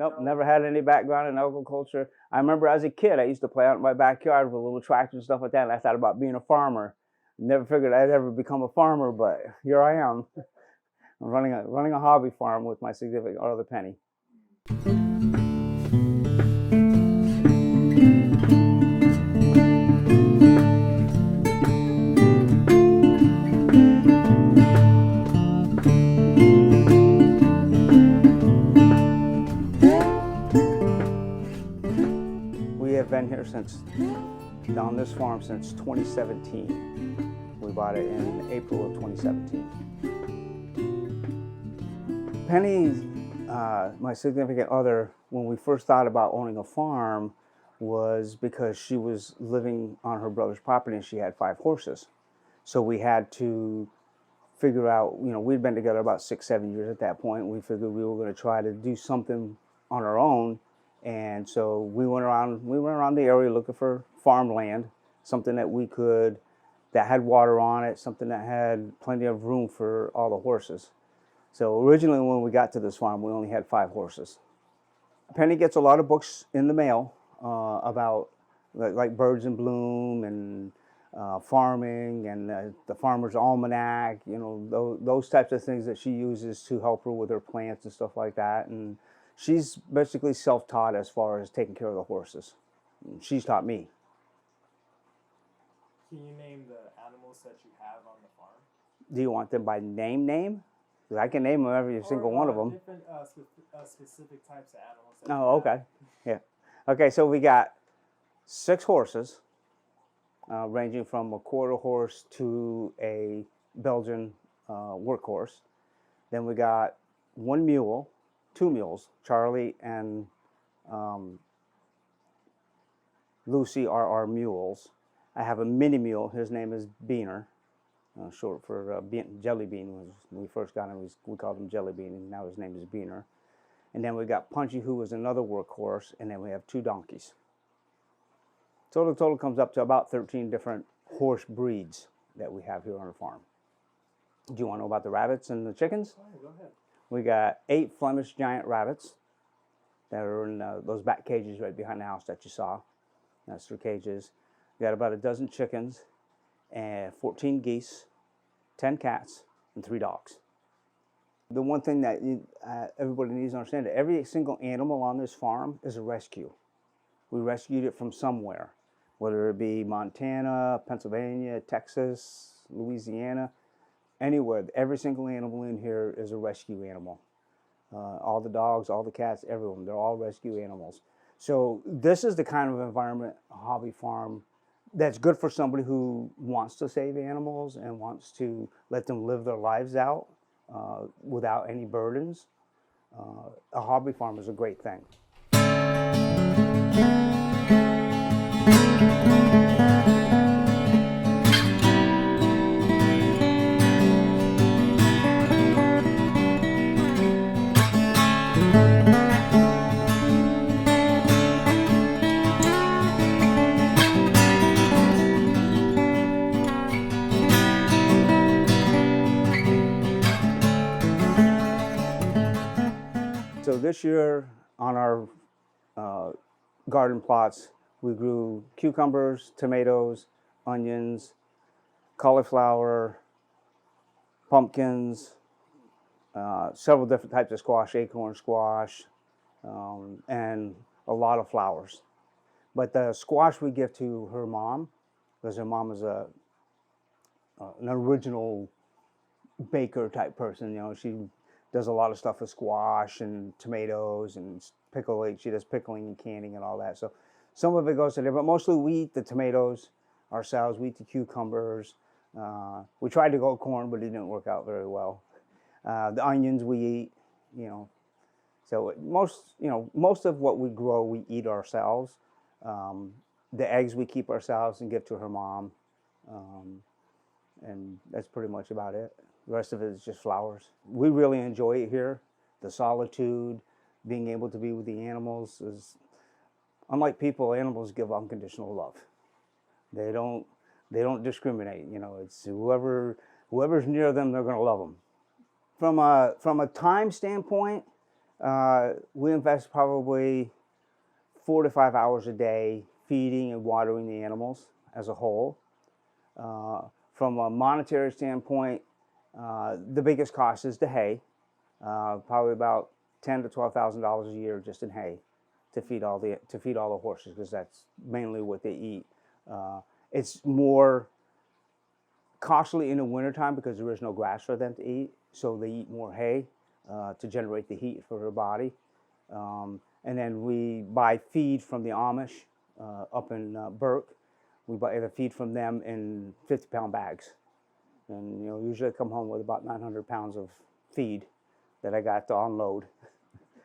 Nope, never had any background in agriculture. I remember as a kid, I used to play out in my backyard with little tractors and stuff like that, and I thought about being a farmer. Never figured I'd ever become a farmer, but here I am. I'm running a hobby farm with my significant other, Penny. We have been here on this farm since 2017. We bought it in April of 2017. Penny, my significant other, when we first thought about owning a farm, was because she was living on her brother's property and she had 5 horses. So we had to figure out, we'd been together about 6-7 years at that point. We figured we were going to try to do something on our own. And so we went around the area looking for farmland, something that had water on it, something that had plenty of room for all the horses. So originally when we got to this farm, we only had 5 horses. Penny gets a lot of books in the mail about like Birds in Bloom and farming and the Farmer's Almanac, those types of things that she uses to help her with her plants and stuff like that. And she's basically self-taught as far as taking care of the horses. She's taught me. Can you name the animals that you have on the farm? Do you want them by name? Because I can name them every single one of them. Different specific types of animals. Oh, okay. Yeah. Okay, so we got 6 horses, ranging from a quarter horse to a Belgian workhorse. Then we got 1 mule, 2 mules. Charlie and Lucy are our mules. I have a mini mule. His name is Beaner, short for Jelly Bean. When we first got him, we called him Jelly Bean, and now his name is Beaner. And then we got Punchy, who was another workhorse, and then we have 2 donkeys. So the total comes up to about 13 different horse breeds that we have here on the farm. Do you want to know about the rabbits and the chickens? Go ahead. We got 8 Flemish giant rabbits that are in those back cages right behind the house that you saw. That's their cages. We got about a dozen chickens, and 14 geese, 10 cats, and 3 dogs. The one thing that everybody needs to understand, that every single animal on this farm is a rescue. We rescued it from somewhere, whether it be Montana, Pennsylvania, Texas, Louisiana, anywhere. Every single animal in here is a rescue animal. All the dogs, all the cats, everyone, they're all rescue animals. So this is the kind of environment, a hobby farm, that's good for somebody who wants to save animals and wants to let them live their lives out without any burdens. A hobby farm is a great thing. So this year on our garden plots, we grew cucumbers, tomatoes, onions, cauliflower, pumpkins, several different types of squash, acorn squash, and a lot of flowers. But the squash we give to her mom, because her mom is an original baker type person. She does a lot of stuff with squash and tomatoes and pickling. She does pickling and canning and all that. So some of it goes to there, but mostly we eat the tomatoes ourselves. We eat the cucumbers. We tried to go corn, but it didn't work out very well. The onions we eat, So most of what we grow, we eat ourselves. The eggs we keep ourselves and give to her mom. And that's pretty much about it. The rest of it is just flowers. We really enjoy it here. The solitude, being able to be with the animals is, unlike people, animals give unconditional love. They don't discriminate. It's whoever's near them, they're going to love them. From a time standpoint, We invest probably 4 to 5 hours a day feeding and watering the animals as a whole. From a monetary standpoint, the biggest cost is the hay, probably about $10,000 to $12,000 a year just in hay to feed all the horses, because that's mainly what they eat. It's more costly in the wintertime because there is no grass for them to eat, so they eat more hay to generate the heat for their body. And then we buy feed from the Amish up in Burke. We buy the feed from them in 50-pound bags. And usually I come home with about 900 pounds of feed that I got to unload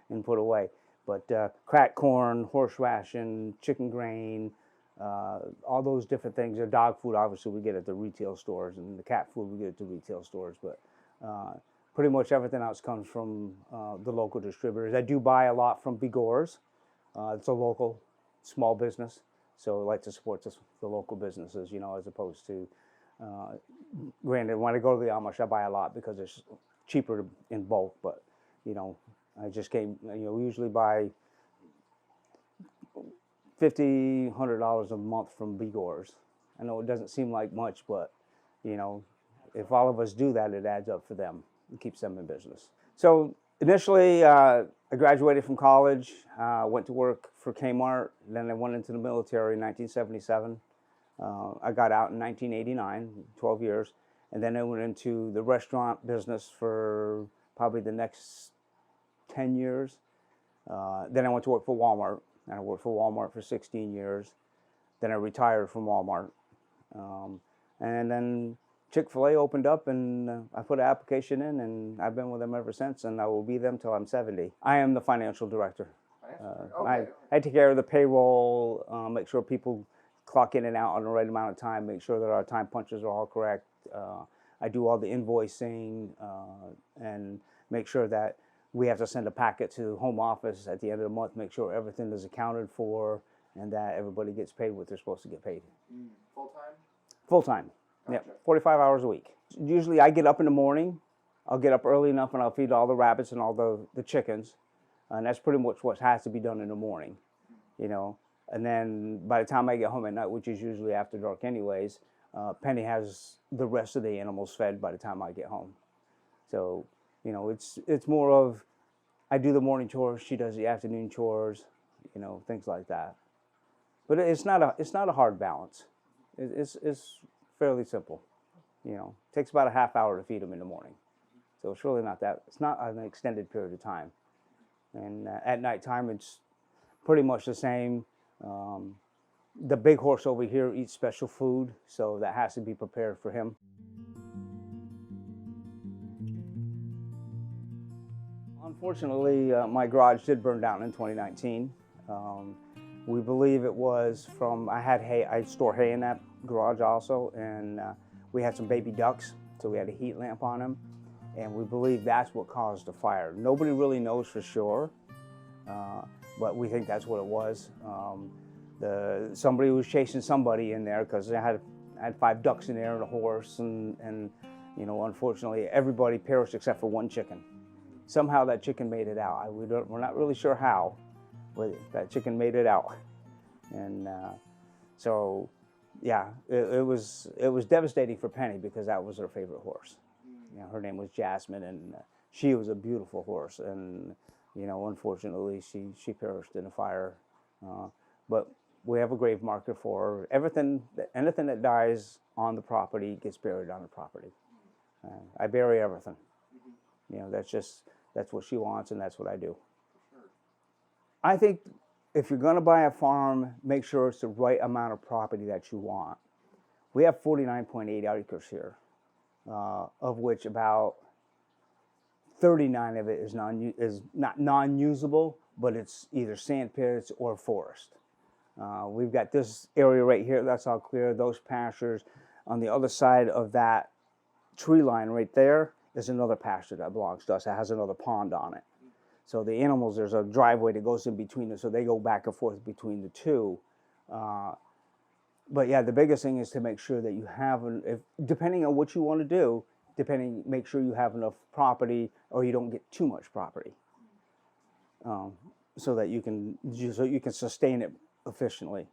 and put away. But cracked corn, horse ration, chicken grain, all those different things. The dog food, obviously, we get at the retail stores, and the cat food we get at the retail stores. But pretty much everything else comes from the local distributors. I do buy a lot from Boucher's. It's a local small business, so I like to support the local businesses, as opposed to, granted, when I go to the Amish, I buy a lot because it's cheaper in bulk, but, I just came, we usually buy $50, $100 a month from Boucher's. I know it doesn't seem like much, but, if all of us do that, it adds up for them. It keeps them in business. So initially, I graduated from college, went to work for Kmart, then I went into the military in 1977. I got out in 1989, 12 years, and then I went into the restaurant business for probably the next 10 years. Then I went to work for Walmart, and I worked for Walmart for 16 years. Then I retired from Walmart. And then Chick-fil-A opened up, and I put an application in, and I've been with them ever since, and I will be them till I'm 70. I am the financial director. I take care of the payroll, make sure people clock in and out on the right amount of time, make sure that our time punches are all correct. I do all the invoicing and make sure that we have to send a packet to home office at the end of the month, make sure everything is accounted for and that everybody gets paid what they're supposed to get paid. Full-time? Full-time. Gotcha. Yeah, 45 hours a week. Usually I get up in the morning. I'll get up early enough and I'll feed all the rabbits and all the chickens. And that's pretty much what has to be done in the morning, And then by the time I get home at night, which is usually after dark anyways, Penny has the rest of the animals fed by the time I get home. So, it's more of, I do the morning chores, she does the afternoon chores, things like that. But it's not a hard balance. It's fairly simple. Takes about a half hour to feed them in the morning. So it's really it's not an extended period of time. And at nighttime, it's pretty much the same. The big horse over here eats special food, so that has to be prepared for him. Unfortunately, my garage did burn down in 2019. We believe it was from, I had hay, I store hay in that garage also, and we had some baby ducks, so we had a heat lamp on them, and we believe that's what caused the fire. Nobody really knows for sure, but we think that's what it was. Somebody was chasing somebody in there because I had 5 ducks in there and a horse, and unfortunately everybody perished except for one chicken. Somehow that chicken made it out. We're not really sure how, but that chicken made it out. And so, yeah, it was devastating for Penny because that was her favorite horse. Her name was Jasmine, and she was a beautiful horse. And unfortunately, she perished in a fire. But we have a grave marker for her. Anything that dies on the property gets buried on the property. I bury everything. That's what she wants, and that's what I do. I think if you're going to buy a farm, make sure it's the right amount of property that you want. We have 49.8 acres here, of which about 39 of it is not non-usable, but it's either sand pits or forest. We've got this area right here, that's all clear, those pastures. On the other side of that tree line right there is another pasture that belongs to us. It has another pond on it. So the animals, there's a driveway that goes in between them, so they go back and forth between the two. But yeah, the biggest thing is to make sure that you have, depending on what you want to do, make sure you have enough property or you don't get too much property. so that you can sustain it efficiently.